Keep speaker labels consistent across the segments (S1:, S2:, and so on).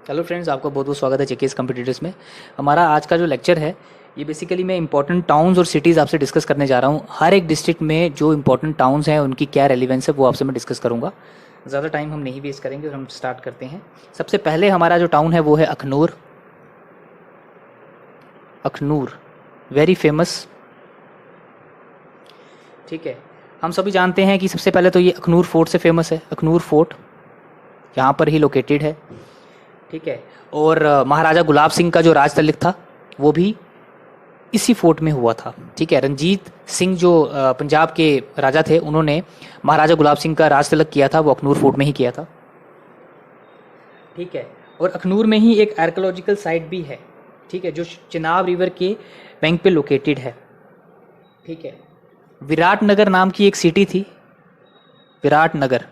S1: Hello friends, आपका बहुत बहुत स्वागत है जेकेएस कॉम्पिटिटर्स में। हमारा आज का जो लेक्चर है ये बेसिकली मैं इंपॉर्टेंट टाउन्स और सिटीज़ आपसे डिस्कस करने जा रहा हूँ। हर एक डिस्ट्रिक्ट में जो इंपॉर्टेंट टाउन्स हैं उनकी क्या रेलिवेंस है वो आपसे मैं डिस्कस करूँगा। ज़्यादा टाइम हम नहीं वेस्ट करेंगे और हम स्टार्ट करते हैं। सबसे पहले हमारा जो टाउन है वो है अखनूर। अखनूर वेरी फेमस, ठीक है। हम सभी जानते हैं कि सबसे पहले तो ये अखनूर फोर्ट से फेमस है। अखनूर फोर्ट यहाँ पर ही लोकेटेड है, ठीक है। और महाराजा गुलाब सिंह का जो राज तल्लुक था वो भी इसी फोर्ट में हुआ था, ठीक है। रंजीत सिंह जो पंजाब के राजा थे उन्होंने महाराजा गुलाब सिंह का राज तल्लुक किया था वो अखनूर फोर्ट में ही किया था, ठीक है। और अखनूर में ही एक आर्कोलॉजिकल साइट भी है, ठीक है, जो चिनाब रिवर के बैंक पे लोकेटेड है, ठीक है। विराटनगर नाम की एक सिटी थी। विराटनगर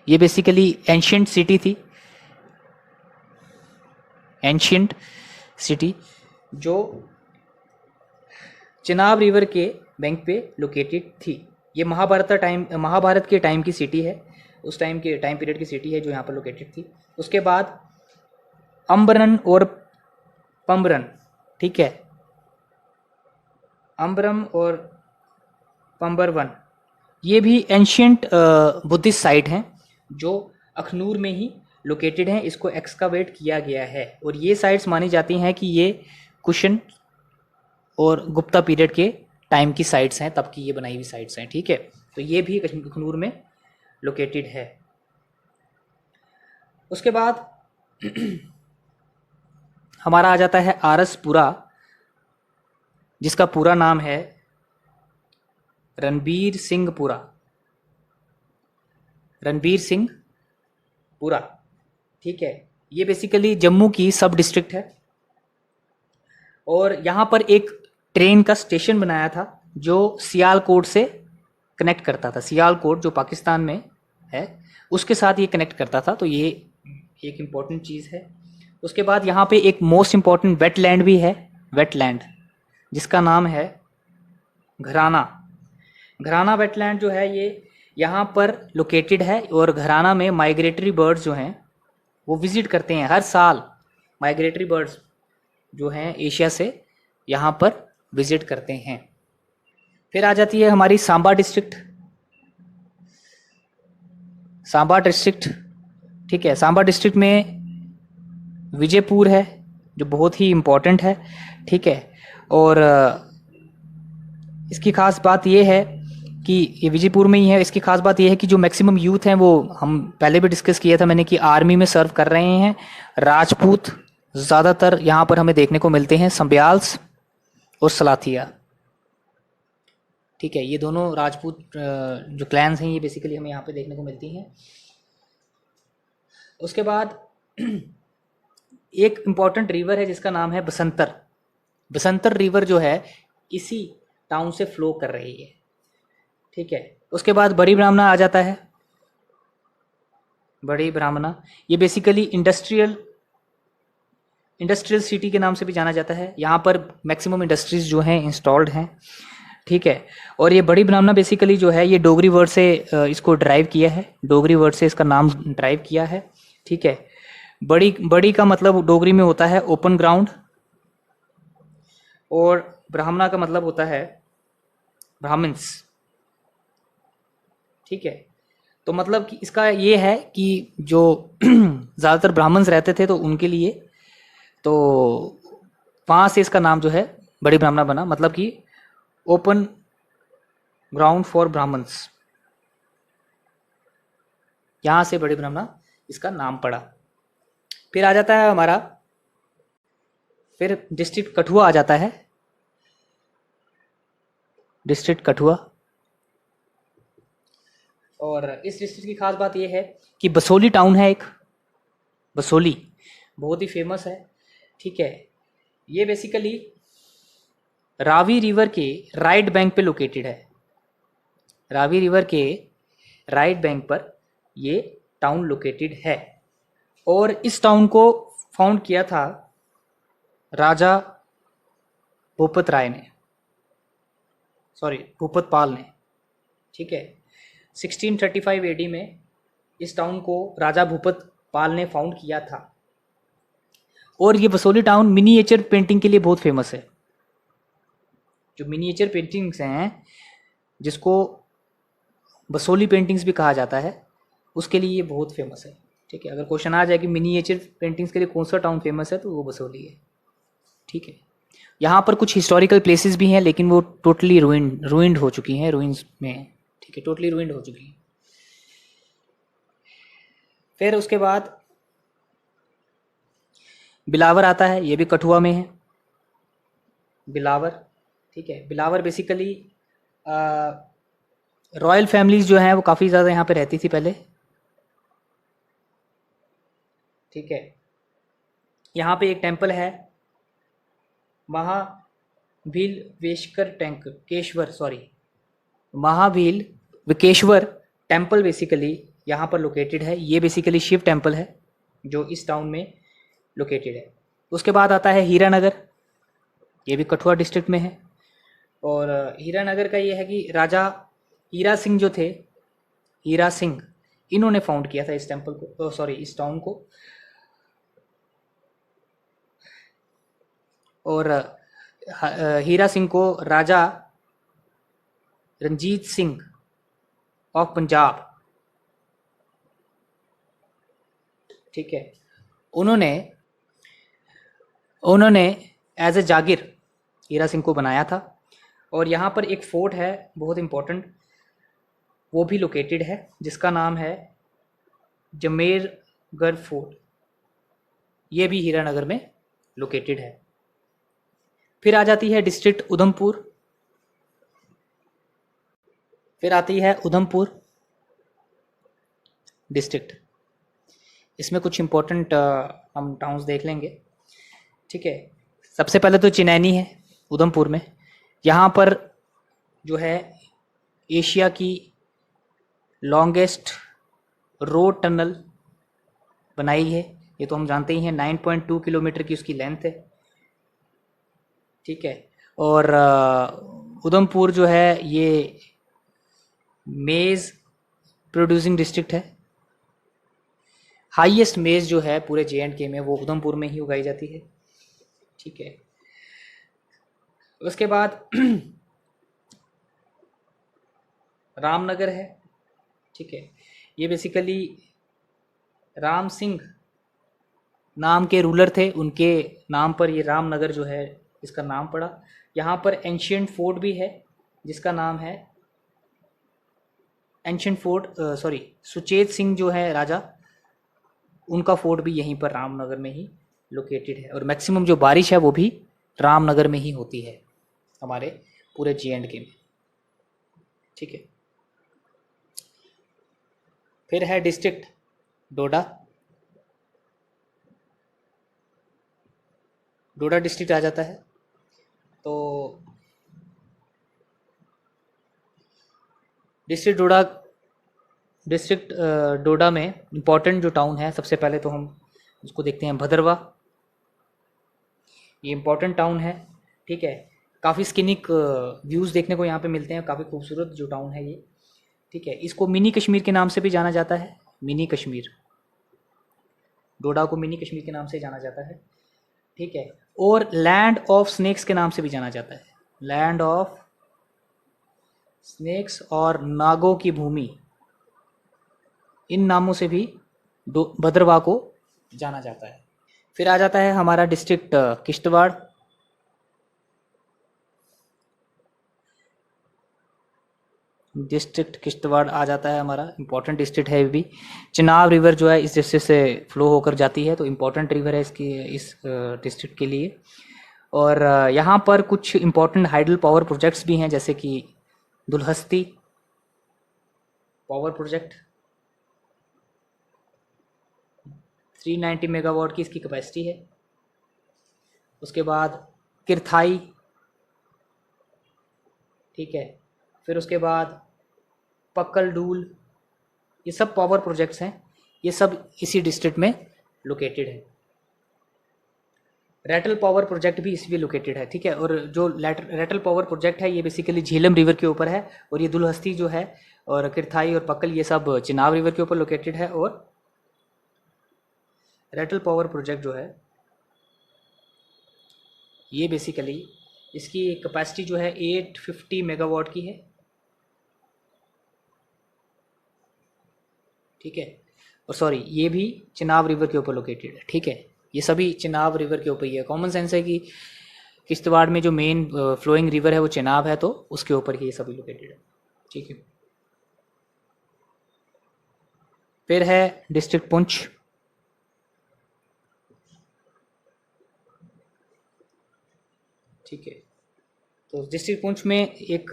S1: ये बेसिकली एंशियंट सिटी थी, एंशियंट सिटी जो चिनाब रिवर के बैंक पे लोकेटेड थी। ये महाभारत के टाइम की सिटी है, उस टाइम के टाइम पीरियड की सिटी है जो यहाँ पर लोकेटेड थी। उसके बाद अम्बरन और पम्बरन, ठीक है, अम्बरम और पम्बरवन ये भी एंशियंट बुद्धिस्ट साइट हैं जो अखनूर में ही लोकेटेड हैं। इसको एक्सकावेट किया गया है और ये साइट्स मानी जाती हैं कि ये कुशन और गुप्ता पीरियड के टाइम की साइट्स हैं, तब की ये बनाई हुई साइट्स हैं, ठीक है। तो ये भी अखनूर में लोकेटेड है। उसके बाद हमारा आ जाता है आरसपुरा, जिसका पूरा नाम है रणबीर सिंहपुरा। रणबीर सिंहपुरा, ठीक है। ये बेसिकली जम्मू की सब डिस्ट्रिक्ट है और यहाँ पर एक ट्रेन का स्टेशन बनाया था जो सियालकोट से कनेक्ट करता था। सियालकोट जो पाकिस्तान में है उसके साथ ये कनेक्ट करता था, तो ये एक इम्पॉर्टेंट चीज़ है। उसके बाद यहाँ पे एक मोस्ट इम्पॉर्टेंट वेटलैंड भी है, वेटलैंड, जिसका नाम है घराना। घराना वेटलैंड जो है ये यहाँ पर लोकेटेड है और घराना में माइग्रेटरी बर्ड्स जो हैं वो विजिट करते हैं हर साल। माइग्रेटरी बर्ड्स जो हैं एशिया से यहाँ पर विजिट करते हैं। फिर आ जाती है हमारी सांबा डिस्ट्रिक्ट। सांबा डिस्ट्रिक्ट, ठीक है। सांबा डिस्ट्रिक्ट में विजयपुर है जो बहुत ही इम्पोर्टेंट है, ठीक है। और इसकी खास बात ये है कि ये विजयपुर में ही है। इसकी खास बात ये है कि जो मैक्सिमम यूथ हैं वो हम पहले भी डिस्कस किया था मैंने कि आर्मी में सर्व कर रहे हैं। राजपूत ज़्यादातर यहाँ पर हमें देखने को मिलते हैं, संब्याल्स और सलाथिया, ठीक है। ये दोनों राजपूत जो क्लैंस हैं ये बेसिकली हमें यहाँ पे देखने को मिलती हैं। उसके बाद एक इम्पॉर्टेंट रिवर है जिसका नाम है बसंतर। बसंतर रिवर जो है इसी टाउन से फ्लो कर रही है, ठीक है। उसके बाद बड़ी ब्राह्मणा आ जाता है। बड़ी ब्राह्मणा ये बेसिकली इंडस्ट्रियल सिटी के नाम से भी जाना जाता है। यहाँ पर मैक्सिमम इंडस्ट्रीज जो हैं इंस्टॉल्ड हैं, ठीक है। और ये बड़ी ब्राह्मणा बेसिकली जो है ये डोगरी वर्ड से इसको ड्राइव किया है, डोगरी वर्ड से इसका नाम ड्राइव किया है, ठीक है। बड़ी बड़ी का मतलब डोगरी में होता है ओपन ग्राउंड और ब्राह्मणा का मतलब होता है ब्राह्मण्स, ठीक है। तो मतलब कि इसका ये है कि जो ज़्यादातर ब्राह्मण्स रहते थे तो उनके लिए, तो वहाँ से इसका नाम जो है बड़ी ब्राह्मणा बना, मतलब कि ओपन ग्राउंड फॉर ब्राह्मण्स। यहाँ से बड़ी ब्राह्मणा इसका नाम पड़ा। फिर आ जाता है हमारा, फिर डिस्ट्रिक्ट कठुआ आ जाता है। डिस्ट्रिक्ट कठुआ, और इस डिस्ट्रिक्ट की खास बात यह है कि बसोली टाउन है एक, बसोली बहुत ही फेमस है, ठीक है। ये बेसिकली रावी रिवर के राइट बैंक पे लोकेटेड है। रावी रिवर के राइट बैंक पर ये टाउन लोकेटेड है और इस टाउन को फाउंड किया था राजा भूपत राय ने, सॉरी भूपत पाल ने, ठीक है। 1635 एडी में इस टाउन को राजा भूपत पाल ने फाउंड किया था। और ये बसोली टाउन मिनिएचर पेंटिंग के लिए बहुत फेमस है। जो मिनिएचर पेंटिंग्स हैं, जिसको बसोली पेंटिंग्स भी कहा जाता है, उसके लिए ये बहुत फेमस है। ठीक है, अगर क्वेश्चन आ जाए कि मिनिएचर पेंटिंग्स के लिए कौन सा टाउन फेमस है, तो वो बसोली है। ठीक है, यहाँ पर कुछ हिस्टोरिकल प्लेसेस भी हैं, लेकिन वो टोटली रुइंड हो चुकी हैं, रुइंस में हैं। ठीक है, टोटली रुइंड हो चुकी हैं। फिर उसके बाद बिलावर आता है, ये भी कठुआ में है, बिलावर। ठीक है, बिलावर बेसिकली रॉयल फैमिलीज जो हैं वो काफ़ी ज़्यादा यहाँ पे रहती थी पहले। ठीक है, यहाँ पे एक टेम्पल है, महाभील विकेश्वर टेम्पल बेसिकली यहाँ पर लोकेटेड है। ये बेसिकली शिव टेम्पल है जो इस टाउन में लोकेटेड है। उसके बाद आता है हीरानगर, ये भी कठुआ डिस्ट्रिक्ट में है। और हीरानगर का ये है कि राजा हीरा सिंह जो थे, हीरा सिंह, इन्होंने फाउंड किया था इस टेम्पल को, सॉरी इस टाउन को। और हीरा सिंह को राजा रंजीत सिंह ऑफ पंजाब, ठीक है, उन्होंने एज ए जागिर हीरा सिंह को बनाया था। और यहाँ पर एक फोर्ट है बहुत इम्पोर्टेंट, वो भी लोकेटेड है, जिसका नाम है जमेरगढ़ फोर्ट। ये भी हीरानगर में लोकेटेड है। फिर आ जाती है डिस्ट्रिक्ट उधमपुर, फिर आती है उधमपुर डिस्ट्रिक्ट। इसमें कुछ इम्पोर्टेंट हम टाउन्स देख लेंगे। ठीक है, सबसे पहले तो चिनैनी है उधमपुर में। यहाँ पर जो है एशिया की लॉन्गेस्ट रोड टनल बनाई है, ये तो हम जानते ही हैं, 9.2 किलोमीटर की उसकी लेंथ है। ठीक है, और उधमपुर जो है ये मेज़ प्रोड्यूसिंग डिस्ट्रिक्ट है। हाईएस्ट मेज़ जो है पूरे J&K में वो उधमपुर में ही उगाई जाती है। ठीक है, उसके बाद रामनगर है। ठीक है, ये बेसिकली राम सिंह नाम के रूलर थे, उनके नाम पर ये रामनगर जो है इसका नाम पड़ा। यहाँ पर एंशियंट फोर्ट भी है जिसका नाम है सुचेत सिंह जो है राजा, उनका फोर्ट भी यहीं पर रामनगर में ही लोकेटेड है। और मैक्सिमम जो बारिश है वो भी रामनगर में ही होती है हमारे पूरे J&K में। ठीक है, फिर है डिस्ट्रिक्ट डोडा। डोडा डिस्ट्रिक्ट आ जाता है। तो डिस्ट्रिक्ट डोडा में इम्पॉर्टेंट जो टाउन है, सबसे पहले तो हम उसको देखते हैं भदरवा। ये इम्पॉर्टेंट टाउन है। ठीक है, काफ़ी स्किनिक व्यूज़ देखने को यहाँ पे मिलते हैं, काफ़ी खूबसूरत जो टाउन है ये। ठीक है, इसको मिनी कश्मीर के नाम से भी जाना जाता है, मिनी कश्मीर। डोडा को मिनी कश्मीर के नाम से जाना जाता है। ठीक है, और लैंड ऑफ स्नेक्स के नाम से भी जाना जाता है, लैंड ऑफ स्नेक्स और नागों की भूमि, इन नामों से भी भद्रवाह को जाना जाता है। फिर आ जाता है हमारा डिस्ट्रिक्ट किश्तवाड़। डिस्ट्रिक्ट किश्तवाड़ आ जाता है हमारा, इम्पोर्टेंट डिस्ट्रिक्ट है भी। चिनाब रिवर जो है इस डिस्ट्रिक्ट से फ्लो होकर जाती है, तो इम्पोर्टेंट रिवर है इसकी, इस डिस्ट्रिक्ट के लिए। और यहाँ पर कुछ इम्पोर्टेंट हाइडल पावर प्रोजेक्ट्स भी हैं, जैसे कि दुलहस्ती पावर प्रोजेक्ट, 390 मेगावाट की इसकी कैपेसिटी है। उसके बाद किरथाई, ठीक है, फिर उसके बाद पक्कल डूल, ये सब पावर प्रोजेक्ट्स हैं, ये सब इसी डिस्ट्रिक्ट में लोकेटेड है। रैटल पावर प्रोजेक्ट भी इसी में लोकेटेड है। ठीक है, और जो रैटल पावर प्रोजेक्ट है ये बेसिकली झेलम रिवर के ऊपर है, और ये दुलहस्ती जो है और किरथाई और पक्कल ये सब चिनाब रिवर के ऊपर लोकेटेड है। और रैटल पावर प्रोजेक्ट जो है ये बेसिकली इसकी कैपेसिटी जो है 850 मेगावाट की है। ठीक है, और सॉरी ये भी चिनाब रिवर के ऊपर लोकेटेड है। ठीक है, ये सभी चिनाब रिवर के ऊपर ही है। कॉमन सेंस है कि किश्तवाड़ में जो मेन फ्लोइंग रिवर है वो चिनाब है, तो उसके ऊपर ही ये सभी लोकेटेड है। ठीक है, फिर है डिस्ट्रिक्ट पुंछ। ठीक है, तो डिस्ट्रिक्ट पुंछ में एक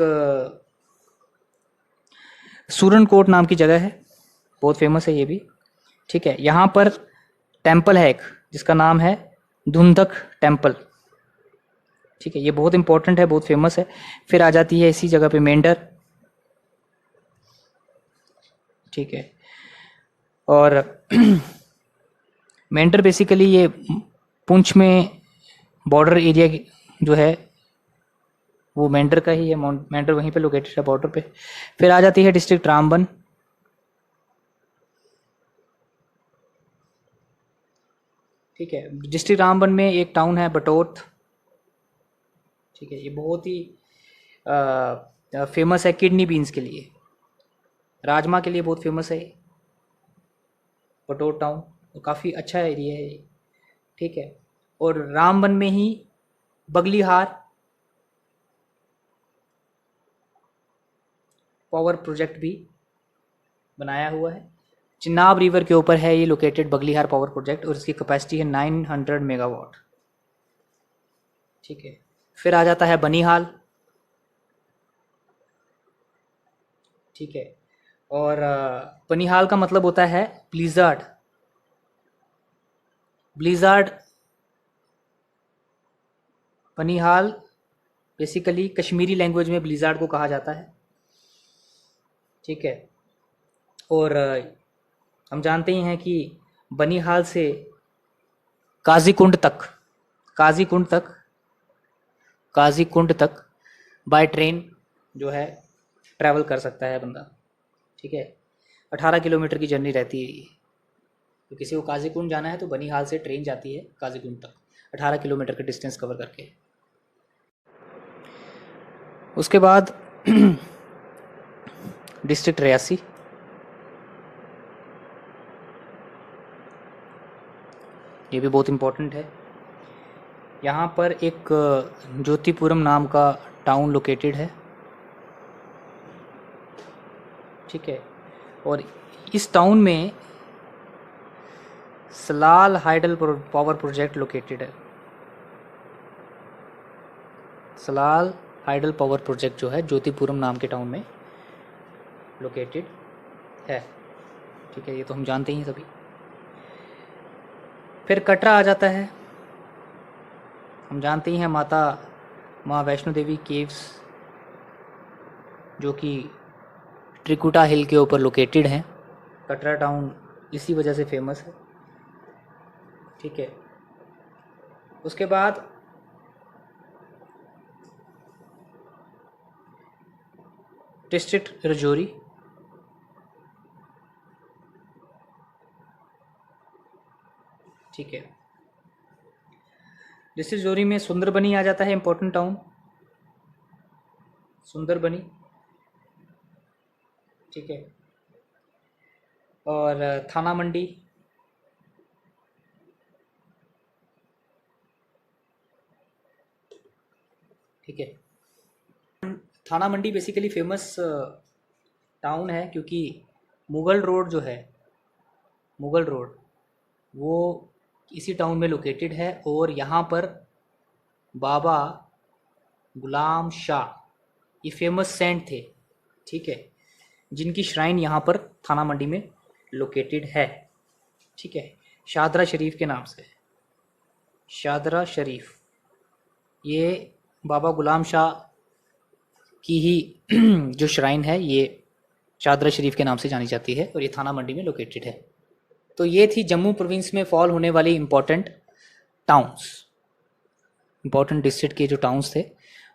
S1: सूरनकोट नाम की जगह है, बहुत फेमस है ये भी। ठीक है, यहाँ पर टेम्पल है एक जिसका नाम है धुंधक टेम्पल। ठीक है, ये बहुत इंपॉर्टेंट है, बहुत फेमस है। फिर आ जाती है इसी जगह पे मेंढर। ठीक है, और मेंढर बेसिकली ये पुंछ में बॉर्डर एरिया जो है वो मेंढर का ही है। मेंढर वहीं पे लोकेटेड है बॉर्डर पे। फिर आ जाती है डिस्ट्रिक्ट रामबन। ठीक है, डिस्ट्रिक्ट रामबन में एक टाउन है बटोत। ठीक है, ये बहुत ही फेमस है किडनी बीन्स के लिए, राजमा के लिए बहुत फेमस है बटोत टाउन, और काफ़ी अच्छा एरिया है ये। ठीक है, और रामबन में ही बगलीहार पावर प्रोजेक्ट भी बनाया हुआ है। चिनाब रिवर के ऊपर है ये लोकेटेड बगलीहार पावर प्रोजेक्ट, और इसकी कैपेसिटी है 900 मेगावाट। ठीक है, फिर आ जाता है बनिहाल। ठीक है, और बनिहाल का मतलब होता है Blizzard. Blizzard Banihal basically Kashmiri language में ब्लिज़ार्ड को कहा जाता है। ठीक है, और हम जानते ही हैं कि बनिहाल से काजीकुंड तक काजीकुंड तक बाय ट्रेन जो है ट्रैवल कर सकता है बंदा। ठीक है, 18 किलोमीटर की जर्नी रहती है ये। तो किसी को काजीकुंड जाना है तो बनिहाल से ट्रेन जाती है काजीकुंड तक, 18 किलोमीटर का डिस्टेंस कवर करके। उसके बाद डिस्ट्रिक्ट रियासी। ये भी बहुत इम्पोर्टेंट है। यहाँ पर एक ज्योतिपुरम नाम का टाउन लोकेटेड है। ठीक है, और इस टाउन में Salal hydel power project located है। सलाल हाइडल पावर प्रोजेक्ट जो है ज्योतिपुरम नाम के टाउन में लोकेटेड है। ठीक है, ये तो हम जानते ही सभी। फिर कटरा आ जाता है। हम जानते ही हैं माँ वैष्णो देवी केव्स जो कि त्रिकुटा हिल के ऊपर लोकेटेड हैं। कटरा टाउन इसी वजह से फेमस है। ठीक है, उसके बाद डिस्ट्रिक्ट रजौरी। ठीक है, डिस्ट्रिक्ट रजौरी में सुंदरबनी आ जाता है, इंपॉर्टेंट टाउन सुंदरबनी। ठीक है, और थाना मंडी। ठीक है, थाना मंडी बेसिकली फेमस टाउन है क्योंकि मुगल रोड जो है, मुगल रोड वो इसी टाउन में लोकेटेड है, और यहाँ पर बाबा गुलाम शाह ये फेमस सेंट थे। ठीक है, जिनकी श्राइन यहाँ पर थाना मंडी में लोकेटेड है। ठीक है, शादरा शरीफ के नाम से, शादरा शरीफ, ये बाबा गुलाम शाह की ही जो श्राइन है ये शादरा शरीफ के नाम से जानी जाती है, और ये थाना मंडी में लोकेटेड है। तो ये थी जम्मू प्रोविंस में फॉल होने वाली इम्पोर्टेंट टाउन्स, इम्पोर्टेंट डिस्ट्रिक्ट के जो टाउन्स थे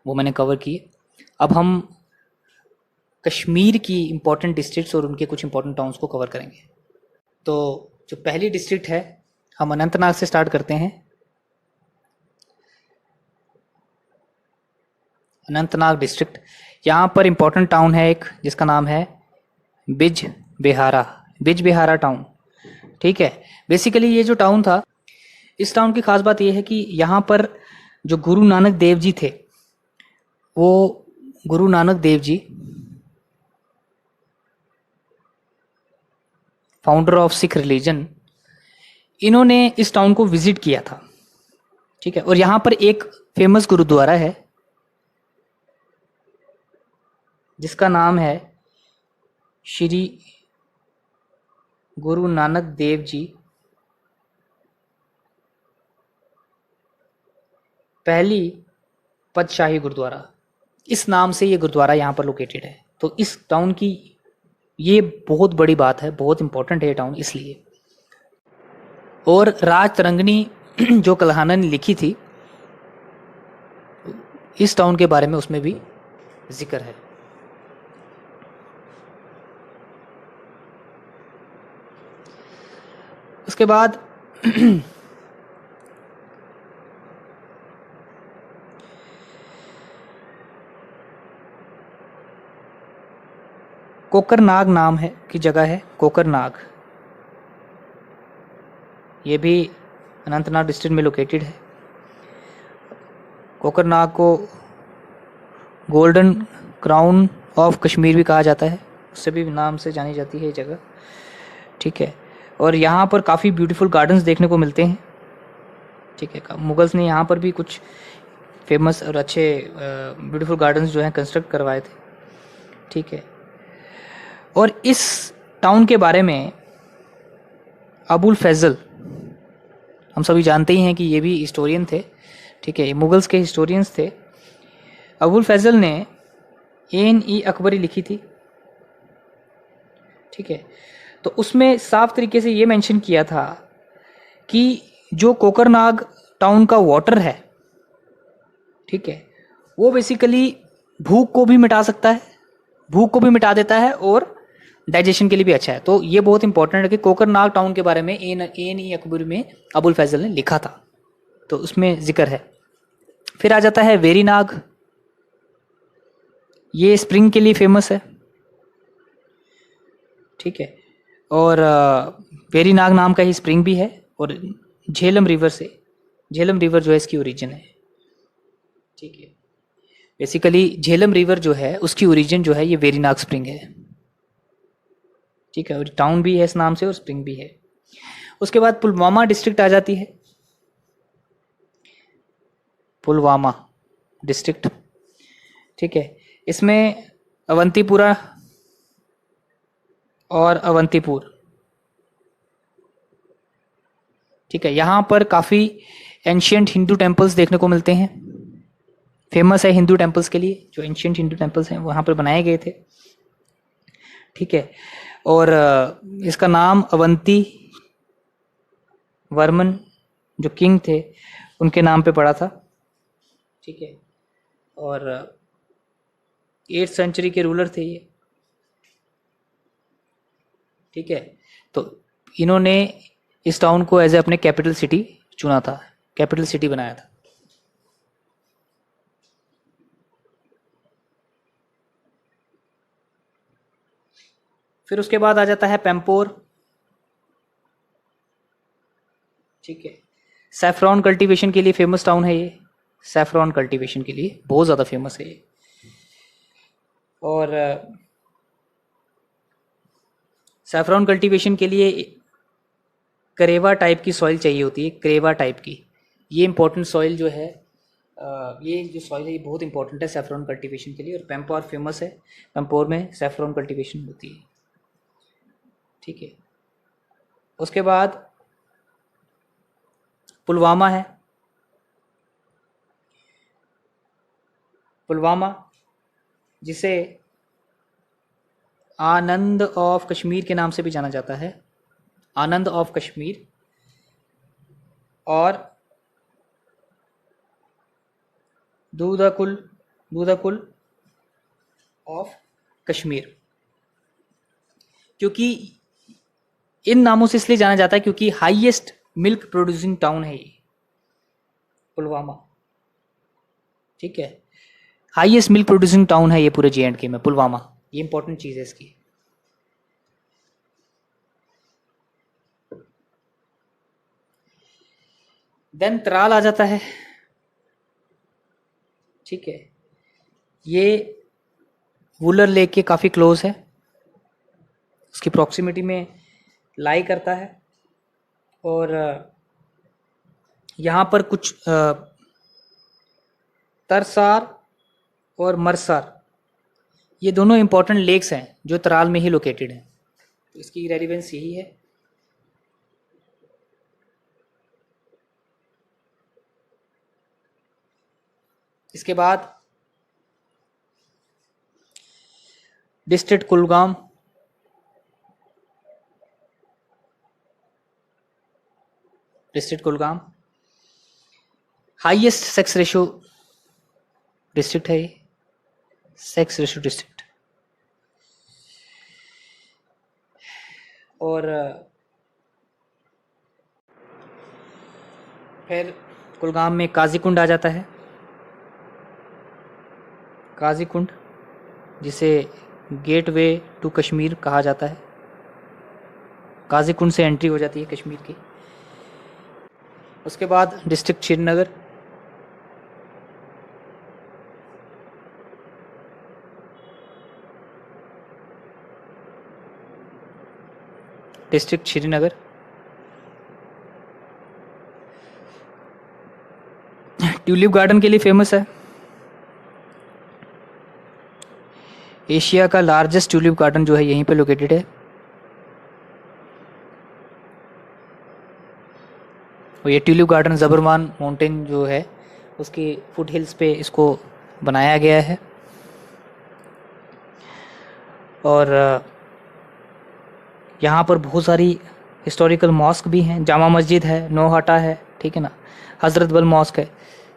S1: वो मैंने कवर किए। अब हम कश्मीर की इम्पोर्टेंट डिस्ट्रिक्ट्स और उनके कुछ इम्पोर्टेंट टाउन्स को कवर करेंगे। तो जो पहली डिस्ट्रिक्ट है, हम अनंतनाग से स्टार्ट करते हैं। अनंतनाग डिस्ट्रिक्ट। यहाँ पर इम्पोर्टेंट टाउन है एक जिसका नाम है बिजबिहारा, बिजबिहारा टाउन। ठीक है, बेसिकली ये जो टाउन था, इस टाउन की खास बात ये है कि यहाँ पर जो गुरु नानक देव जी थे, वो Guru Nanak Dev ji founder of Sikh religion, इन्होंने इस टाउन को विजिट किया था। ठीक है, और यहाँ पर एक फेमस गुरुद्वारा है जिसका नाम है श्री गुरु नानक देव जी पहली पतशाही गुरुद्वारा। इस नाम से ये गुरुद्वारा यहाँ पर लोकेटेड है। तो इस टाउन की ये बहुत बड़ी बात है, बहुत इंपॉर्टेंट है ये टाउन इसलिए। और राज तरंगिणी जो कल्हाना ने लिखी थी, इस टाउन के बारे में उसमें भी जिक्र है। उसके बाद कोकरनाग नाम है की जगह है, कोकरनाग। ये भी अनंतनाग डिस्ट्रिक्ट में लोकेटेड है। कोकरनाग को गोल्डन क्राउन ऑफ कश्मीर भी कहा जाता है, उससे भी नाम से जानी जाती है ये जगह। ठीक है, और यहाँ पर काफ़ी ब्यूटीफुल गार्डन्स देखने को मिलते हैं। ठीक है, मुगल्स ने यहाँ पर भी कुछ फेमस और अच्छे ब्यूटीफुल गार्डन्स जो हैं कंस्ट्रक्ट करवाए थे। ठीक है, और इस टाउन के बारे में अबुल फैज़ल, हम सभी जानते ही हैं कि ये भी हिस्टोरियन थे। ठीक है, ये मुगल्स के हिस्टोरियंस थे। अबुल फैज़ल ने एन अकबरी लिखी थी। ठीक है, तो उसमें साफ तरीके से ये मेंशन किया था कि जो कोकरनाग टाउन का वाटर है, ठीक है, वो बेसिकली भूख को भी मिटा सकता है, भूख को भी मिटा देता है और डाइजेशन के लिए भी अच्छा है। तो ये बहुत इंपॉर्टेंट है कि कोकरनाग टाउन के बारे में एन अकबरी में अबुल फैज़ल ने लिखा था, तो उसमें जिक्र है। फिर आ जाता है वेरीनाग, ये स्प्रिंग के लिए फेमस है। ठीक है, और वेरीनाग नाम का ही स्प्रिंग भी है, और झेलम रिवर से, झेलम रिवर जो है इसकी ओरिजिन है। ठीक है, बेसिकली झेलम रिवर जो है उसकी ओरिजिन जो है ये वेरीनाग स्प्रिंग है। ठीक है, और टाउन भी है इस नाम से और स्प्रिंग भी है। उसके बाद पुलवामा डिस्ट्रिक्ट आ जाती है, पुलवामा डिस्ट्रिक्ट। ठीक है, इसमें अवंतीपुरा और अवंतीपुर। ठीक है, यहाँ पर काफ़ी एंशियंट हिंदू टेम्पल्स देखने को मिलते हैं। फेमस है हिंदू टेम्पल्स के लिए, जो एंशियंट हिंदू टेम्पल्स हैं वहाँ पर बनाए गए थे। ठीक है, और इसका नाम अवंती वर्मन जो किंग थे उनके नाम पे पड़ा था। ठीक है, और 8th सेंचुरी के रूलर थे ये। ठीक है, तो इन्होंने इस टाउन को एज ए अपने कैपिटल सिटी चुना था, कैपिटल सिटी बनाया था। फिर उसके बाद आ जाता है पैम्पोर। ठीक है, सैफरॉन कल्टीवेशन के लिए फेमस टाउन है ये, सैफरॉन कल्टीवेशन के लिए बहुत ज़्यादा फेमस है ये। और सैफरॉन कल्टीवेशन के लिए करेवा टाइप की सॉइल चाहिए होती है, करेवा टाइप की। ये इंपॉर्टेंट सॉइल जो है, ये जो सॉइल है ये बहुत इंपॉर्टेंट है सैफरॉन कल्टीवेशन के लिए, और पैम्पोर फेमस है, पैम्पोर में सैफरॉन कल्टीवेशन होती है। ठीक है, उसके बाद पुलवामा है, पुलवामा जिसे आनंद ऑफ कश्मीर के नाम से भी जाना जाता है, आनंद ऑफ कश्मीर, और दूधाकुल, दूधाकुल ऑफ कश्मीर। क्योंकि इन नामों से इसलिए जाना जाता है क्योंकि हाईएस्ट मिल्क प्रोड्यूसिंग टाउन है ये पुलवामा। ठीक है, हाईएस्ट मिल्क प्रोड्यूसिंग टाउन है ये पूरे J&K में, पुलवामा। ये इंपॉर्टेंट चीज़ है इसकी। देन त्राल आ जाता है, ठीक है। ये वुलर लेक के काफ़ी क्लोज है, उसकी प्रॉक्सिमिटी में लाई करता है। और यहाँ पर कुछ तरसार और मरसार, ये दोनों इंपॉर्टेंट लेक्स हैं जो त्राल में ही लोकेटेड हैं, तो इसकी रेलिवेंस यही है। इसके बाद district Kulgam, district Kulgam highest sex ratio district है, ये सेक्स रेशो डिस्ट्रिक्ट। और फिर कुलगाम में काजीकुंड आ जाता है, काजीकुंड जिसे गेटवे टू कश्मीर कहा जाता है। काजीकुंड से एंट्री हो जाती है कश्मीर की। उसके बाद district Srinagar, district Srinagar tulip garden के लिए फेमस है। एशिया का लार्जेस्ट ट्यूलिप गार्डन जो है यहीं पे लोकेटेड है। और ये ट्यूलिप गार्डन ज़बरवान माउंटेन जो है उसके फुट हिल्स पे इसको बनाया गया है। और यहाँ पर बहुत सारी हिस्टोरिकल मॉस्क भी हैं, जामा मस्जिद है, नौहाटा है, ठीक है ना, हज़रत बल मॉस्क है।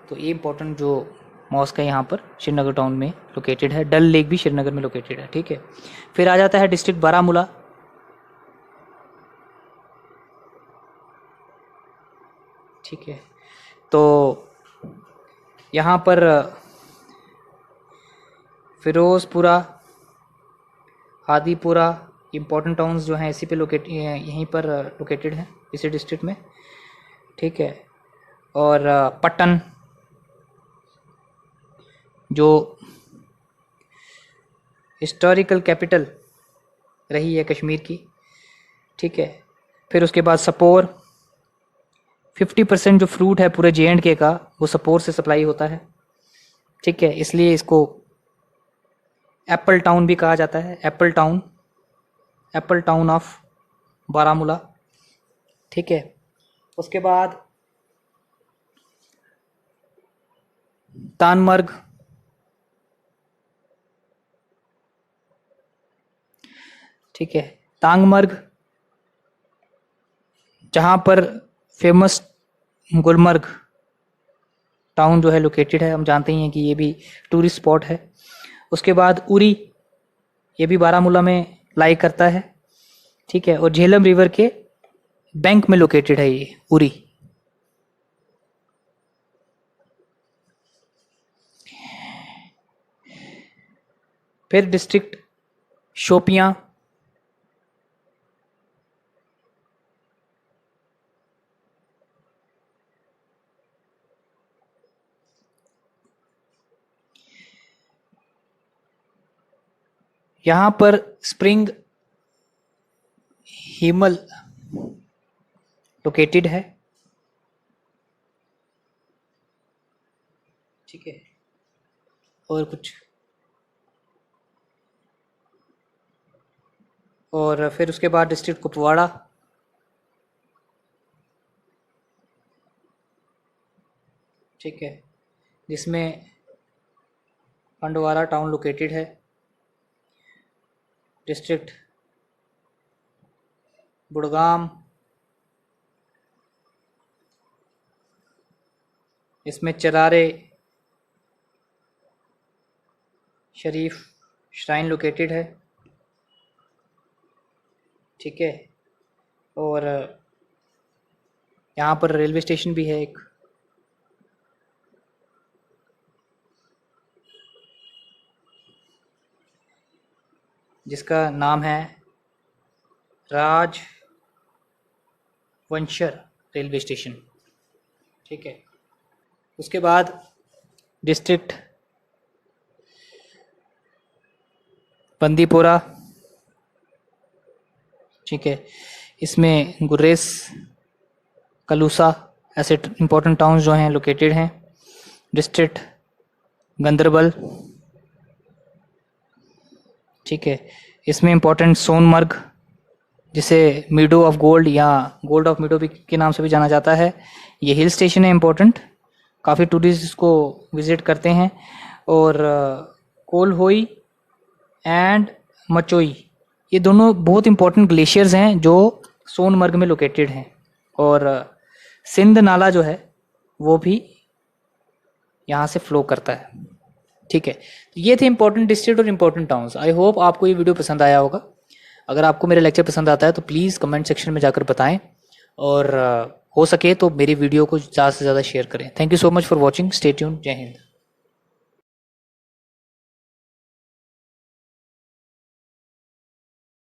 S1: तो ये इंपॉर्टेंट जो मॉस्क है यहाँ पर श्रीनगर टाउन में लोकेटेड है। डल लेक भी श्रीनगर में लोकेटेड है, ठीक है। फिर आ जाता है डिस्ट्रिक्ट बारामूला, ठीक है। तो यहाँ पर फिरोज़पुरा, हादीपुरा इम्पोर्टेंट टाउन्स जो हैं इसी पे यहीं पर लोकेटेड हैं, इसी डिस्ट्रिक्ट में, ठीक है। और पट्टन जो हिस्टोरिकल कैपिटल रही है कश्मीर की, ठीक है। फिर उसके बाद सपोर, 50% जो फ्रूट है पूरे J&K का वो सपोर से सप्लाई होता है, ठीक है। इसलिए इसको एप्पल टाउन भी कहा जाता है, एप्पल टाउन ऑफ बारामूला, ठीक है। उसके बाद तानमर्ग, ठीक है, तांगमर्ग जहाँ पर फेमस गुलमर्ग टाउन जो है लोकेटेड है, हम जानते ही हैं कि ये भी टूरिस्ट स्पॉट है। उसके बाद उरी, ये भी बारामूला में लाई करता है, ठीक है। और झेलम रिवर के बैंक में लोकेटेड है ये उरी। फिर डिस्ट्रिक्ट शोपियां, यहाँ पर स्प्रिंग हिमल लोकेटेड है, ठीक है। और कुछ, और फिर उसके बाद डिस्ट्रिक्ट कुपवाड़ा, ठीक है, जिसमें हंडवारा टाउन लोकेटेड है। डिस्ट्रिक्ट बुड़गाम, इसमें चरारे शरीफ श्राइन लोकेटेड है, ठीक है। और यहाँ पर रेलवे स्टेशन भी है एक। जिसका नाम है राजवंशर रेलवे स्टेशन। ठीक है, उसके बाद डिस्ट्रिक्ट बंदीपोरा। ठीक है, इसमें गुरेज, कलूसा ऐसे इंपॉर्टेंट टाउन्स जो हैं लोकेटेड हैं। डिस्ट्रिक्ट गंदरबल। ठीक है, इसमें इंपॉर्टेंट सोनमर्ग, जिसे मीडो ऑफ गोल्ड या गोल्ड ऑफ मीडो भी के नाम से भी जाना जाता है, ये हिल स्टेशन है इंपॉर्टेंट, काफ़ी टूरिस्ट इसको विज़िट करते हैं। और कोलहोई एंड मचोई, ये दोनों बहुत इंपॉर्टेंट ग्लेशियर्स हैं जो सोनमर्ग में लोकेटेड हैं। और सिंध नाला जो है वो भी यहाँ से फ्लो करता है। ठीक है, तो ये थे इंपॉर्टेंट डिस्ट्रिक्ट और इंपॉर्टेंट टाउन्स। आई होप आपको ये वीडियो पसंद आया होगा। अगर आपको मेरा लेक्चर पसंद आता है तो प्लीज़ कमेंट सेक्शन में जाकर बताएं, और हो सके तो मेरी वीडियो को ज़्यादा से ज़्यादा शेयर करें। Thank you so much for watching. Stay tuned. जय हिंद।